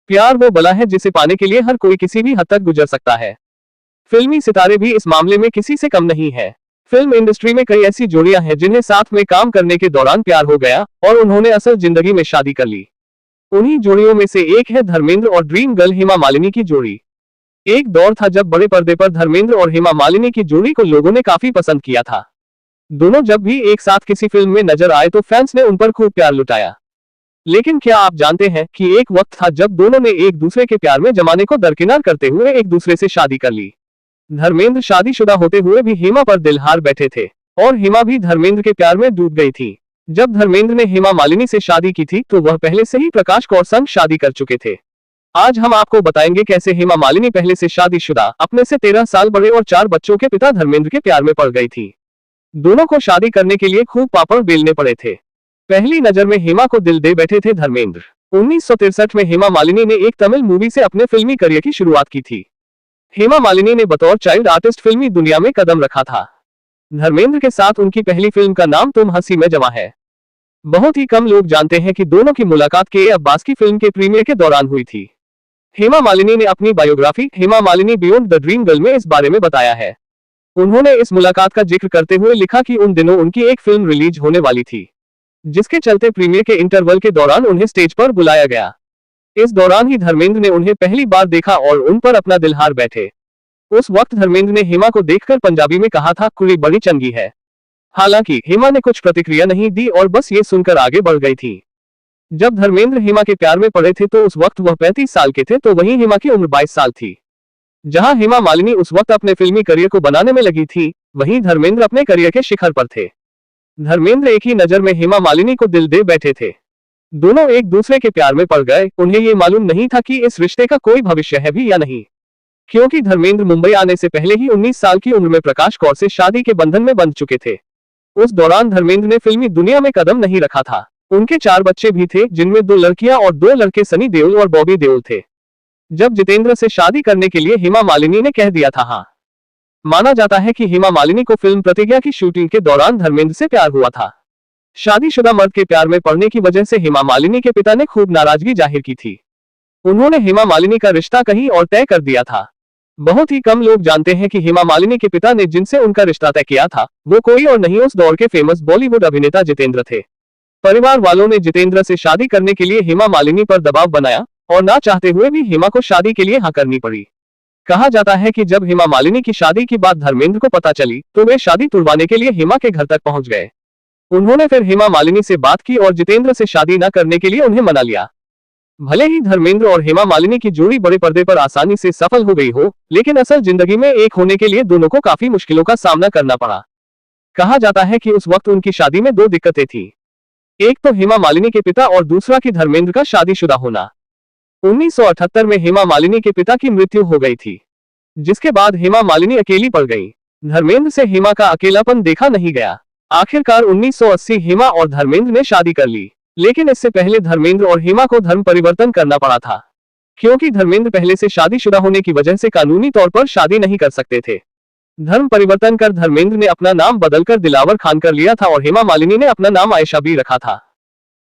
प्यार वो बला है जिसे पाने के लिए हर कोई किसी भी हद तक गुजर सकता है। फिल्मी सितारे भी इस मामले में किसी से कम नहीं है। फिल्म इंडस्ट्री में कई ऐसी जोड़ियां हैं जिन्हें साथ में काम करने के दौरान प्यार हो गया और उन्होंने असल जिंदगी में शादी कर ली। उन्हीं जोड़ियों में से एक है धर्मेंद्र और ड्रीम गर्ल हेमा मालिनी की जोड़ी। एक दौर था जब बड़े पर्दे पर धर्मेंद्र और हेमा मालिनी की जोड़ी को लोगों ने काफी पसंद किया था। दोनों जब भी एक साथ किसी फिल्म में नजर आए तो फैंस ने उन पर खूब प्यार लुटाया। लेकिन क्या आप जानते हैं कि एक वक्त था जब दोनों ने एक दूसरे के प्यार में जमाने को दरकिनार करते हुए एक दूसरे से शादी कर ली। धर्मेंद्र शादीशुदा होते हुए भी हेमा पर दिल हार बैठे थे और हेमा भी धर्मेंद्र के प्यार में डूब गई थी। जब धर्मेंद्र ने हेमा मालिनी से शादी की थी तो वह पहले से ही प्रकाश कौर संग शादी कर चुके थे। आज हम आपको बताएंगे कैसे हेमा मालिनी पहले से शादीशुदा, अपने से 13 साल बड़े और 4 बच्चों के पिता धर्मेंद्र के प्यार में पड़ गई थी। दोनों को शादी करने के लिए खूब पापड़ बेलने पड़े थे। पहली नजर में हेमा को दिल दे बैठे थे धर्मेंद्र। 1963 में हेमा मालिनी ने एक तमिल मूवी से अपने फिल्मी करियर की शुरुआत की थी। हेमा मालिनी ने बतौर चाइल्ड आर्टिस्ट फिल्मी दुनिया में कदम रखा था। धर्मेंद्र के साथ उनकी पहली फिल्म का नाम तुम हंसी में जवां है। बहुत ही कम लोग जानते हैं कि दोनों की मुलाकात के अब्बास की फिल्म के प्रीमियर के दौरान हुई थी। हेमा मालिनी ने अपनी biography Hema Malini beyond the dream girl में इस बारे में बताया है। उन्होंने इस मुलाकात का जिक्र करते हुए लिखा कि उन दिनों उनकी एक फिल्म रिलीज होने वाली थी, जिसके चलते प्रीमियर के इंटरवल के दौरान उन्हें स्टेज पर बुलाया गया। इस दौरान ही धर्मेंद्र ने उन्हें पहली बार देखा और उन पर अपना दिल हार बैठे। उस वक्त धर्मेंद्र ने हेमा को देखकर पंजाबी में कहा था, कुड़ी बड़ी चंगी है। हालांकि हेमा ने कुछ प्रतिक्रिया नहीं दी और बस ये सुनकर आगे बढ़ गई थी। जब धर्मेंद्र हेमा के प्यार में पड़े थे तो उस वक्त वह 35 साल के थे, तो वहीं हेमा की उम्र 22 साल थी। जहां हेमा मालिनी उस वक्त अपने फिल्मी करियर को बनाने में लगी थी, वहीं धर्मेंद्र अपने करियर के शिखर पर थे। धर्मेंद्र एक ही नजर में हेमा मालिनी को दिल दे बैठे थे। दोनों एक दूसरे के प्यार में पड़ गए। उन्हें ये मालूम नहीं था कि इस रिश्ते का कोई भविष्य है भी या नहीं, क्योंकि धर्मेंद्र मुंबई आने से पहले ही 19 साल की उम्र में प्रकाश कौर से शादी के बंधन में बंध चुके थे। उस दौरान धर्मेंद्र ने फिल्मी दुनिया में कदम नहीं रखा था। उनके 4 बच्चे भी थे, जिनमें 2 लड़कियां और 2 लड़के सनी देओल और बॉबी देओल थे। जब जितेंद्र से शादी करने के लिए हेमा मालिनी ने कह दिया था हाँ। माना जाता है कि हेमा मालिनी को फिल्म प्रतिज्ञा की शूटिंग के दौरान धर्मेंद्र से प्यार हुआ था। शादीशुदा मर्द के प्यार में पड़ने की वजह से हेमा मालिनी के पिता ने खूब नाराजगी जाहिर की थी। उन्होंने हेमा मालिनी का रिश्ता कहीं और तय कर दिया था। बहुत ही कम लोग जानते हैं कि हेमा मालिनी के पिता ने जिनसे उनका रिश्ता तय किया था वो कोई और नहीं, उस दौर के फेमस बॉलीवुड अभिनेता जितेंद्र थे। परिवार वालों ने जितेंद्र से शादी करने के लिए हेमा मालिनी पर दबाव बनाया और ना चाहते हुए भी हेमा को शादी के लिए हाँ करनी पड़ी। कहा जाता है कि जब हेमा मालिनी की शादी की बात धर्मेंद्र को पता चली तो वे शादी तुड़वाने के लिए हेमा के घर तक पहुंच गए। उन्होंने फिर हेमा मालिनी से बात की और जितेंद्र से शादी न करने के लिए उन्हें मना लिया। भले ही धर्मेंद्र और हेमा मालिनी की जोड़ी बड़े पर्दे पर आसानी से सफल हो गई हो, लेकिन असल जिंदगी में एक होने के लिए दोनों को काफी मुश्किलों का सामना करना पड़ा। कहा जाता है कि उस वक्त उनकी शादी में 2 दिक्कतें थी। एक तो हेमा मालिनी के पिता और दूसरा कि धर्मेंद्र का शादीशुदा होना। 1978 में हेमा मालिनी के पिता की मृत्यु हो गई थी, जिसके बाद हेमा मालिनी अकेली पड़ गई। धर्मेंद्र से हेमा का अकेलापन देखा नहीं गया। आखिरकार 1980 हेमा और धर्मेंद्र ने शादी कर ली, लेकिन इससे पहले धर्मेंद्र और हेमा को धर्म परिवर्तन करना पड़ा था, क्योंकि धर्मेंद्र पहले से शादीशुदा होने की वजह से कानूनी तौर पर शादी नहीं कर सकते थे। धर्म परिवर्तन कर धर्मेंद्र ने अपना नाम बदलकर दिलावर खान कर लिया था और हेमा मालिनी ने अपना नाम आयशा भी रखा था।